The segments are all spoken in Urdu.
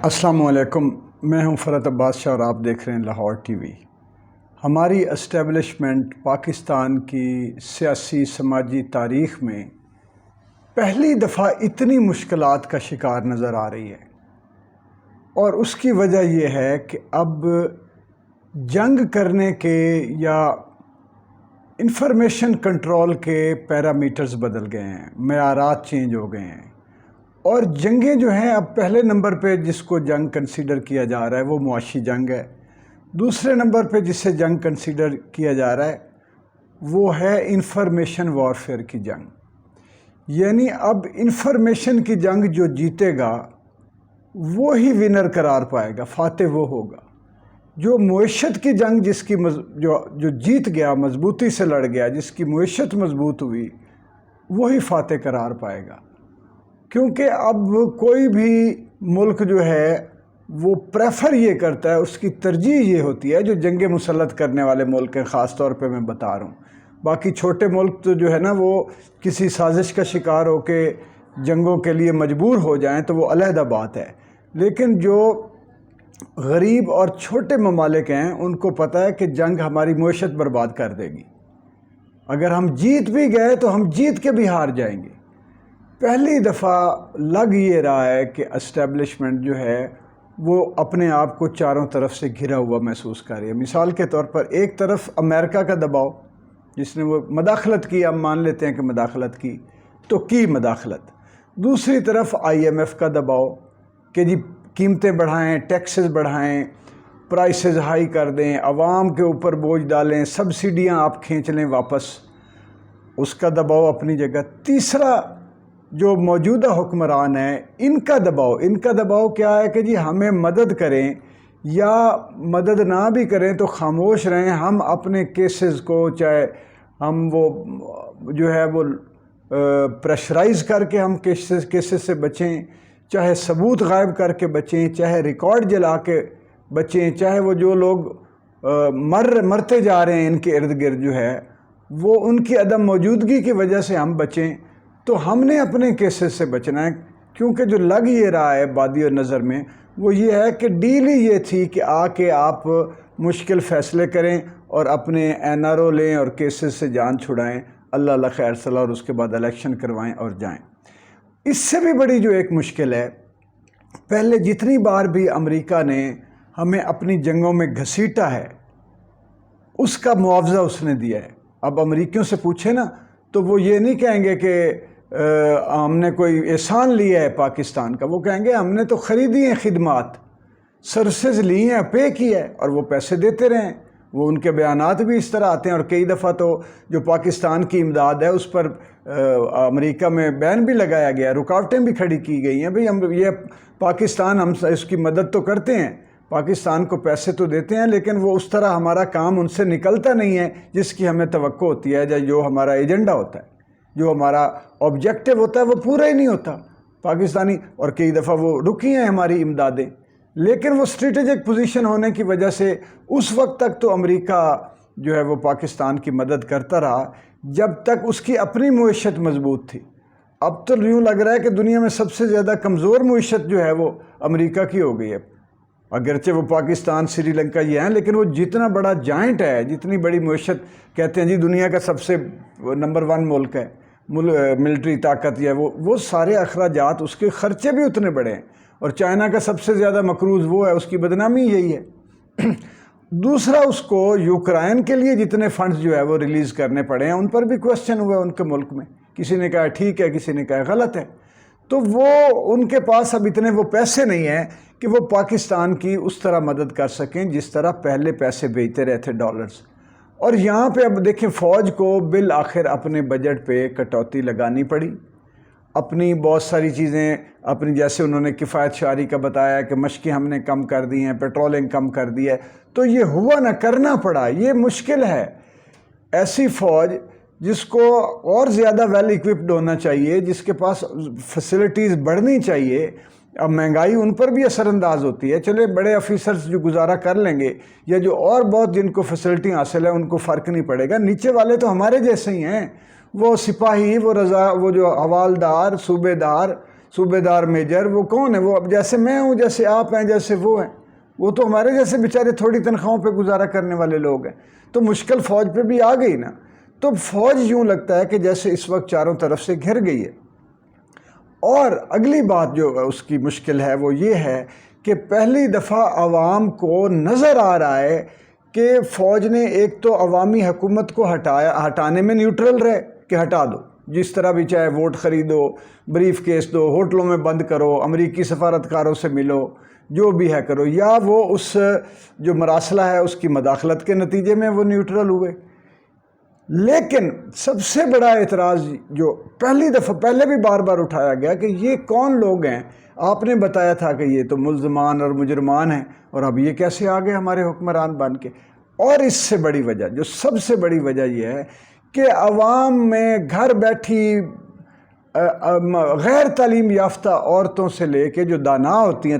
السلام علیکم، میں ہوں فرحت عباس شاہ اور آپ دیکھ رہے ہیں لاہور ٹی وی۔ ہماری اسٹیبلشمنٹ پاکستان کی سیاسی سماجی تاریخ میں پہلی دفعہ اتنی مشکلات کا شکار نظر آ رہی ہے، اور اس کی وجہ یہ ہے کہ اب جنگ کرنے کے یا انفارمیشن کنٹرول کے پیرامیٹرز بدل گئے ہیں، معیارات چینج ہو گئے ہیں، اور جنگیں جو ہیں اب پہلے نمبر پہ جس کو جنگ کنسیڈر کیا جا رہا ہے وہ معاشی جنگ ہے، دوسرے نمبر پہ جسے جنگ کنسیڈر کیا جا رہا ہے وہ ہے انفارمیشن وارفیئر کی جنگ۔ یعنی اب انفارمیشن کی جنگ جو جیتے گا وہ ہی ونر قرار پائے گا، فاتح وہ ہوگا۔ جو معیشت کی جنگ جس کی جو جیت گیا، مضبوطی سے لڑ گیا، جس کی معیشت مضبوط ہوئی، وہی فاتح قرار پائے گا۔ کیونکہ اب کوئی بھی ملک جو ہے وہ پریفر یہ کرتا ہے، اس کی ترجیح یہ ہوتی ہے، جو جنگ مسلط کرنے والے ملک ہیں خاص طور پہ میں بتا رہا ہوں، باقی چھوٹے ملک تو جو ہے نا وہ کسی سازش کا شکار ہو کے جنگوں کے لیے مجبور ہو جائیں تو وہ علیحدہ بات ہے، لیکن جو غریب اور چھوٹے ممالک ہیں ان کو پتہ ہے کہ جنگ ہماری معیشت برباد کر دے گی، اگر ہم جیت بھی گئے تو ہم جیت کے بھی ہار جائیں گے۔ پہلی دفعہ لگ یہ رہا ہے کہ اسٹیبلشمنٹ جو ہے وہ اپنے آپ کو چاروں طرف سے گھرا ہوا محسوس کر رہی ہے۔ مثال کے طور پر ایک طرف امریکہ کا دباؤ، جس نے وہ مداخلت کی، ہم مان لیتے ہیں کہ مداخلت کی مداخلت، دوسری طرف IMF کا دباؤ کہ جی قیمتیں بڑھائیں، ٹیکسز بڑھائیں، پرائسز ہائی کر دیں، عوام کے اوپر بوجھ ڈالیں، سبسڈیاں آپ کھینچ لیں واپس، اس کا دباؤ اپنی جگہ۔ تیسرا جو موجودہ حکمران ہیں ان کا دباؤ کیا ہے کہ جی ہمیں مدد کریں، یا مدد نہ بھی کریں تو خاموش رہیں، ہم اپنے کیسز کو، چاہے ہم وہ جو ہے وہ پریشرائز کر کے ہم کیسز سے بچیں، چاہے ثبوت غائب کر کے بچیں، چاہے ریکارڈ جلا کے بچیں، چاہے وہ جو لوگ مرتے جا رہے ہیں ان کے ارد گرد جو ہے وہ ان کی عدم موجودگی کی وجہ سے ہم بچیں، تو ہم نے اپنے کیسز سے بچنا ہے۔ کیونکہ جو لگ یہ رہا ہے بادی اور نظر میں وہ یہ ہے کہ ڈیل ہی یہ تھی کہ آ کے آپ مشکل فیصلے کریں اور اپنے NRO لیں اور کیسز سے جان چھڑائیں، اللہ خیر صلاح، اور اس کے بعد الیکشن کروائیں اور جائیں۔ اس سے بھی بڑی جو ایک مشکل ہے، پہلے جتنی بار بھی امریکہ نے ہمیں اپنی جنگوں میں گھسیٹا ہے اس کا معاوضہ اس نے دیا ہے۔ اب امریکیوں سے پوچھیں نا تو وہ یہ نہیں کہیں گے کہ ہم نے کوئی احسان لیا ہے پاکستان کا، وہ کہیں گے ہم نے تو خریدی ہیں خدمات، سروسز لی ہیں، پے کی ہے، اور وہ پیسے دیتے رہے ہیں۔ وہ ان کے بیانات بھی اس طرح آتے ہیں، اور کئی دفعہ تو جو پاکستان کی امداد ہے اس پر امریکہ میں بین بھی لگایا گیا، رکاوٹیں بھی کھڑی کی گئی ہیں، بھئی ہم یہ پاکستان، ہم اس کی مدد تو کرتے ہیں، پاکستان کو پیسے تو دیتے ہیں، لیکن وہ اس طرح ہمارا کام ان سے نکلتا نہیں ہے جس کی ہمیں توقع ہوتی ہے، یا جو ہمارا ایجنڈا ہوتا ہے، جو ہمارا آبجیکٹیو ہوتا ہے وہ پورا ہی نہیں ہوتا پاکستانی، اور کئی دفعہ وہ رکی ہیں ہماری امدادیں۔ لیکن وہ اسٹریٹجک پوزیشن ہونے کی وجہ سے اس وقت تک تو امریکہ جو ہے وہ پاکستان کی مدد کرتا رہا جب تک اس کی اپنی معیشت مضبوط تھی۔ اب تو یوں لگ رہا ہے کہ دنیا میں سب سے زیادہ کمزور معیشت جو ہے وہ امریکہ کی ہو گئی ہے، اگرچہ وہ پاکستان، سری لنکا یہ ہیں، لیکن وہ جتنا بڑا جائنٹ ہے، جتنی بڑی معیشت، کہتے ہیں جی دنیا کا سب سے نمبر 1 ملک ہے ملٹری طاقت، یا وہ سارے اخراجات، اس کے خرچے بھی اتنے بڑے ہیں، اور چائنا کا سب سے زیادہ مقروض وہ ہے، اس کی بدنامی یہی ہے۔ دوسرا، اس کو یوکرائن کے لیے جتنے فنڈز جو ہے وہ ریلیز کرنے پڑے ہیں ان پر بھی کوسچن ہوا ان کے ملک میں، کسی نے کہا ٹھیک ہے، کسی نے کہا غلط ہے، تو وہ ان کے پاس اب اتنے وہ پیسے نہیں ہیں کہ وہ پاکستان کی اس طرح مدد کر سکیں جس طرح پہلے پیسے بھیجتے رہے تھے ڈالرز۔ اور یہاں پہ اب دیکھیں فوج کو بالآخر اپنے بجٹ پہ کٹوتی لگانی پڑی، اپنی بہت ساری چیزیں اپنی، جیسے انہوں نے کفایت شعاری کا بتایا کہ مشقیں ہم نے کم کر دی ہیں، پیٹرولنگ کم کر دی ہے، تو یہ ہوا نہ، کرنا پڑا، یہ مشکل ہے۔ ایسی فوج جس کو اور زیادہ ویل ایکوپڈ ہونا چاہیے، جس کے پاس فیسلٹیز بڑھنی چاہیے، اب مہنگائی ان پر بھی اثر انداز ہوتی ہے، چلے بڑے آفیسرز جو گزارا کر لیں گے، یا جو اور بہت جن کو فیسلٹی حاصل ہے ان کو فرق نہیں پڑے گا، نیچے والے تو ہمارے جیسے ہی ہیں، وہ سپاہی، وہ جو حوالدار، صوبے دار، صوبے دار میجر، وہ کون ہے؟ وہ اب جیسے میں ہوں، جیسے آپ ہیں، جیسے وہ ہیں، وہ تو ہمارے جیسے بیچارے تھوڑی تنخواہوں پہ گزارا کرنے والے لوگ ہیں۔ تو مشکل فوج پہ بھی آ گئی نا۔ تو فوج یوں لگتا ہے کہ جیسے اس وقت چاروں طرف سے گھر گئی ہے۔ اور اگلی بات جو اس کی مشکل ہے وہ یہ ہے کہ پہلی دفعہ عوام کو نظر آ رہا ہے کہ فوج نے ایک تو عوامی حکومت کو ہٹانے میں نیوٹرل رہے کہ ہٹا دو، جس طرح بھی چاہے ووٹ خریدو، بریف کیس دو، ہوٹلوں میں بند کرو، امریکی سفارتکاروں سے ملو، جو بھی ہے کرو، یا وہ اس جو مراسلہ ہے اس کی مداخلت کے نتیجے میں وہ نیوٹرل ہوئے۔ لیکن سب سے بڑا اعتراض جو پہلی دفعہ پہلے بھی بار بار اٹھایا گیا کہ یہ کون لوگ ہیں؟ آپ نے بتایا تھا کہ یہ تو ملزمان اور مجرمان ہیں، اور اب یہ کیسے آ گئے ہمارے حکمران بن کے؟ اور اس سے بڑی وجہ، جو سب سے بڑی وجہ یہ ہے کہ عوام میں گھر بیٹھی غیر تعلیم یافتہ عورتوں سے لے کے جو دانا ہوتی ہیں،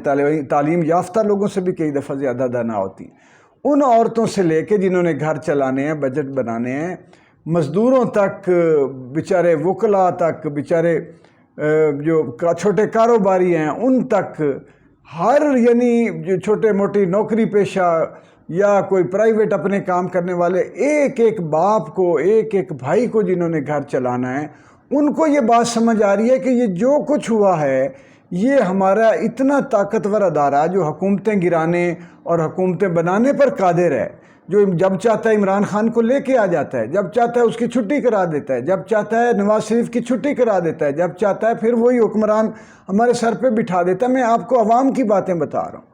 تعلیم یافتہ لوگوں سے بھی کئی دفعہ زیادہ دانا ہوتی ہیں، ان عورتوں سے لے کے جنہوں نے گھر چلانے ہیں، بجٹ بنانے ہیں، مزدوروں تک، بیچارے وکلا تک، بیچارے جو چھوٹے کاروباری ہیں ان تک، ہر یعنی جو چھوٹے موٹی نوکری پیشہ یا کوئی پرائیویٹ اپنے کام کرنے والے، ایک ایک باپ کو، ایک ایک بھائی کو جنہوں نے گھر چلانا ہے، ان کو یہ بات سمجھ آ رہی ہے کہ یہ جو کچھ ہوا ہے یہ ہمارا اتنا طاقتور ادارہ جو حکومتیں گرانے اور حکومتیں بنانے پر قادر ہے، جو جب چاہتا ہے عمران خان کو لے کے آ جاتا ہے، جب چاہتا ہے اس کی چھٹی کرا دیتا ہے، جب چاہتا ہے نواز شریف کی چھٹی کرا دیتا ہے، جب چاہتا ہے پھر وہی حکمران ہمارے سر پہ بٹھا دیتا ہے۔ میں آپ کو عوام کی باتیں بتا رہا ہوں،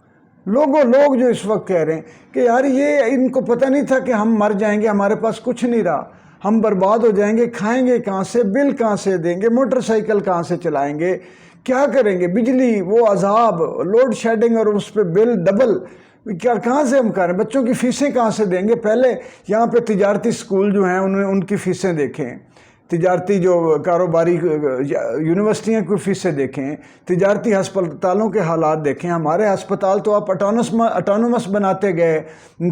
لوگ جو اس وقت کہہ رہے ہیں کہ یار یہ ان کو پتہ نہیں تھا کہ ہم مر جائیں گے، ہمارے پاس کچھ نہیں رہا، ہم برباد ہو جائیں گے، کھائیں گے کہاں سے، بل کہاں سے دیں گے، موٹر سائیکل کہاں سے چلائیں گے، کیا کریں گے، بجلی وہ عذاب، لوڈ شیڈنگ اور اس پہ بل ڈبل، کہاں سے ہم کریں، بچوں کی فیسیں کہاں سے دیں گے؟ پہلے یہاں پہ تجارتی سکول جو ہیں ان کی فیسیں دیکھیں، تجارتی جو کاروباری یونیورسٹیاں کی فیسیں دیکھیں، تجارتی ہسپتالوں کے حالات دیکھیں۔ ہمارے ہسپتال تو آپ اٹانومس بناتے گئے،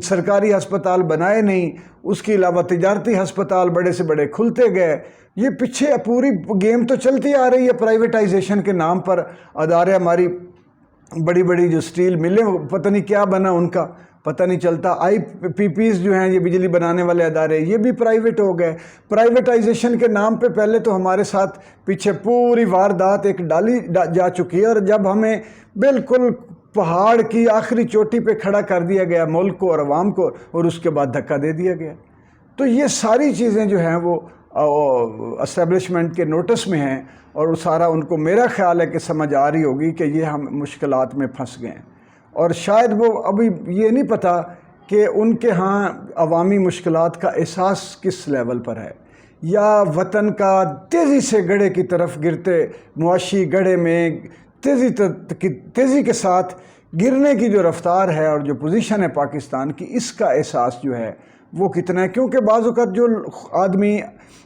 سرکاری ہسپتال بنائے نہیں، اس کے علاوہ تجارتی ہسپتال بڑے سے بڑے کھلتے گئے۔ یہ پیچھے پوری گیم تو چلتی آ رہی ہے پرائیویٹائزیشن کے نام پر۔ ادارے ہماری بڑی بڑی جو سٹیل ملیں، پتہ نہیں کیا بنا ان کا، پتہ نہیں چلتا۔ آئی پی پیز جو ہیں، یہ بجلی بنانے والے ادارے، یہ بھی پرائیویٹ ہو گئے۔ پرائیویٹائزیشن کے نام پہ پہلے تو ہمارے ساتھ پیچھے پوری واردات ایک ڈالی جا چکی ہے، اور جب ہمیں بالکل پہاڑ کی آخری چوٹی پہ کھڑا کر دیا گیا ملک کو اور عوام کو، اور اس کے بعد دھکا دے دیا گیا۔ تو یہ ساری چیزیں جو ہیں وہ اسٹیبلشمنٹ کے نوٹس میں ہیں، اور سارا ان کو میرا خیال ہے کہ سمجھ آ رہی ہوگی کہ یہ ہم مشکلات میں پھنس گئے ہیں، اور شاید وہ ابھی یہ نہیں پتہ کہ ان کے ہاں عوامی مشکلات کا احساس کس لیول پر ہے، یا وطن کا تیزی سے گڑھے کی طرف گرتے معاشی گڑھے میں تیزی کے ساتھ گرنے کی جو رفتار ہے اور جو پوزیشن ہے پاکستان کی، اس کا احساس جو ہے وہ کتنا ہے۔ کیونکہ بعض اوقات جو آدمی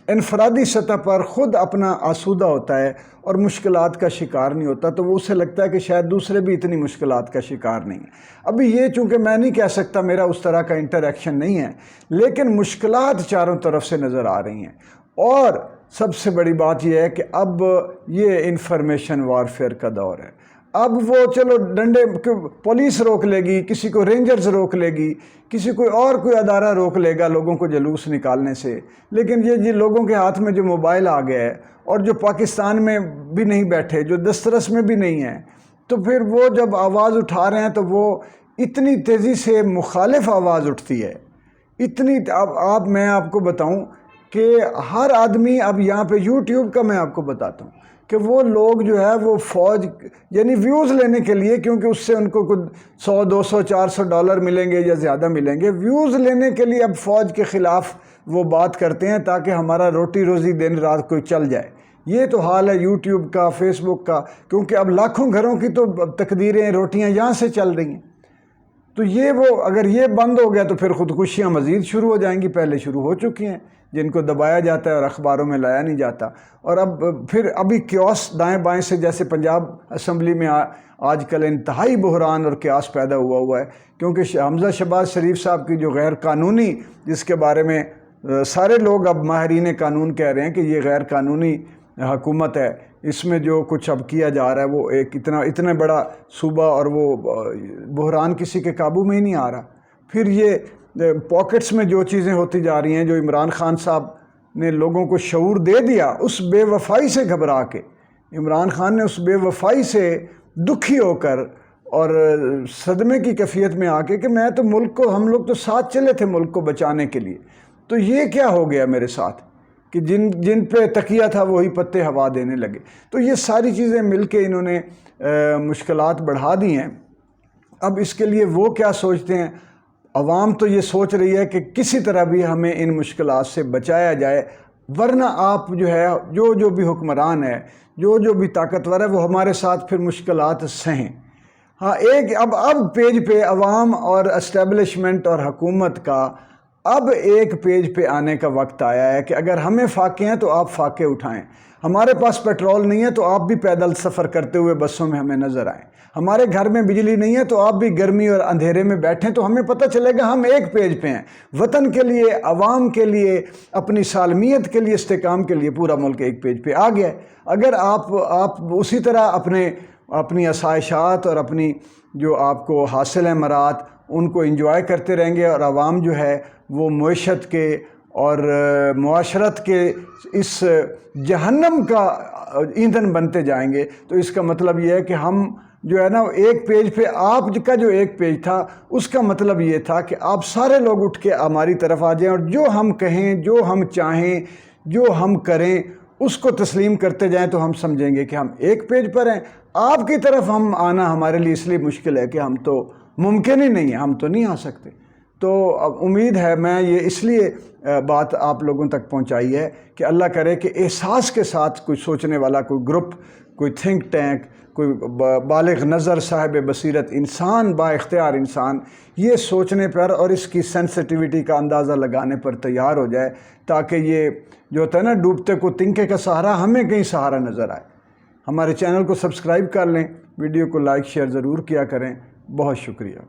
انفرادی سطح پر خود اپنا آسودہ ہوتا ہے اور مشکلات کا شکار نہیں ہوتا، تو وہ اسے لگتا ہے کہ شاید دوسرے بھی اتنی مشکلات کا شکار نہیں ہیں۔ ابھی یہ چونکہ میں نہیں کہہ سکتا، میرا اس طرح کا انٹریکشن نہیں ہے، لیکن مشکلات چاروں طرف سے نظر آ رہی ہیں۔ اور سب سے بڑی بات یہ ہے کہ اب یہ انفارمیشن وارفیئر کا دور ہے۔ اب وہ چلو ڈنڈے، پولیس روک لے گی، کسی کو رینجرز روک لے گی، کسی کوئی ادارہ روک لے گا لوگوں کو جلوس نکالنے سے، لیکن یہ لوگوں کے ہاتھ میں جو موبائل آ گیا ہے، اور جو پاکستان میں بھی نہیں بیٹھے، جو دسترس میں بھی نہیں ہیں، تو پھر وہ جب آواز اٹھا رہے ہیں تو وہ اتنی تیزی سے مخالف آواز اٹھتی ہے، اتنی اب میں آپ کو بتاؤں کہ ہر آدمی اب یہاں پہ یوٹیوب کا میں آپ کو بتاتا ہوں کہ وہ لوگ جو ہے وہ فوج یعنی ویوز لینے کے لیے، کیونکہ اس سے ان کو کچھ 100 200 400 ڈالر ملیں گے یا زیادہ ملیں گے، ویوز لینے کے لیے اب فوج کے خلاف وہ بات کرتے ہیں تاکہ ہمارا روٹی روزی دن رات کوئی چل جائے۔ یہ تو حال ہے یوٹیوب کا، فیس بک کا، کیونکہ اب لاکھوں گھروں کی تو تقدیریں، روٹیاں یہاں سے چل رہی ہیں۔ تو اگر یہ بند ہو گیا تو پھر خودکشیاں مزید شروع ہو جائیں گی، پہلے شروع ہو چکی ہیں، جن کو دبایا جاتا ہے اور اخباروں میں لایا نہیں جاتا۔ اور ابھی کیوس دائیں بائیں سے، جیسے پنجاب اسمبلی میں آج کل انتہائی بحران اور کیوس پیدا ہوا ہے، کیونکہ حمزہ شہباز شریف صاحب کی جو غیر قانونی، جس کے بارے میں سارے لوگ اب ماہرین قانون کہہ رہے ہیں کہ یہ غیر قانونی حکومت ہے، اس میں جو کچھ اب کیا جا رہا ہے وہ ایک اتنا بڑا صوبہ اور وہ بحران کسی کے قابو میں ہی نہیں آ رہا۔ پھر یہ پاکٹس میں جو چیزیں ہوتی جا رہی ہیں، جو عمران خان صاحب نے لوگوں کو شعور دے دیا اس بے وفائی سے گھبرا کے، عمران خان نے اس بے وفائی سے دکھی ہو کر اور صدمے کی کیفیت میں آ کے کہ میں تو ہم لوگ تو ساتھ چلے تھے ملک کو بچانے کے لیے، تو یہ کیا ہو گیا میرے ساتھ کہ جن پہ تکیہ تھا وہی پتے ہوا دینے لگے۔ تو یہ ساری چیزیں مل کے انہوں نے مشکلات بڑھا دی ہیں۔ اب اس کے لیے وہ کیا سوچتے ہیں؟ عوام تو یہ سوچ رہی ہے کہ کسی طرح بھی ہمیں ان مشکلات سے بچایا جائے، ورنہ آپ جو ہے جو بھی حکمران ہے، جو بھی طاقتور ہے، وہ ہمارے ساتھ پھر مشکلات سہیں۔ ہاں، اب پیج پہ عوام اور اسٹیبلشمنٹ اور حکومت کا اب ایک پیج پہ آنے کا وقت آیا ہے کہ اگر ہمیں فاقے ہیں تو آپ فاقے اٹھائیں، ہمارے پاس پیٹرول نہیں ہے تو آپ بھی پیدل سفر کرتے ہوئے بسوں میں ہمیں نظر آئیں، ہمارے گھر میں بجلی نہیں ہے تو آپ بھی گرمی اور اندھیرے میں بیٹھیں، تو ہمیں پتہ چلے گا ہم ایک پیج پہ ہیں۔ وطن کے لیے، عوام کے لیے، اپنی سالمیت کے لیے، استحکام کے لیے پورا ملک ایک پیج پہ آ گیا ہے۔ اگر آپ اسی طرح اپنی آسائشات اور اپنی جو آپ کو حاصل ہیں مراد ان کو انجوائے کرتے رہیں گے، اور عوام جو ہے وہ معیشت کے اور معاشرت کے اس جہنم کا ایندھن بنتے جائیں گے، تو اس کا مطلب یہ ہے کہ ہم جو ہے نا ایک پیج پہ، آپ کا جو ایک پیج تھا اس کا مطلب یہ تھا کہ آپ سارے لوگ اٹھ کے ہماری طرف آ جائیں اور جو ہم کہیں، جو ہم چاہیں، جو ہم کریں اس کو تسلیم کرتے جائیں، تو ہم سمجھیں گے کہ ہم ایک پیج پر ہیں۔ آپ کی طرف ہم آنا ہمارے لیے اس لیے مشکل ہے کہ ہم تو ممکن ہی نہیں ہے، ہم تو نہیں آ سکتے۔ تو اب امید ہے میں یہ اس لیے بات آپ لوگوں تک پہنچائی ہے کہ اللہ کرے کہ احساس کے ساتھ کوئی سوچنے والا کوئی گروپ، کوئی تھنک ٹینک، کوئی بالغ نظر صاحب بصیرت انسان، با اختیار انسان یہ سوچنے پر اور اس کی سینسٹیوٹی کا اندازہ لگانے پر تیار ہو جائے، تاکہ یہ جو ہوتا ہے نا ڈوبتے کو تنکے کا سہارا، ہمیں کہیں سہارا نظر آئے۔ ہمارے چینل کو سبسکرائب کر لیں، ویڈیو کو لائک شیئر ضرور کیا کریں۔ بہت شکریہ۔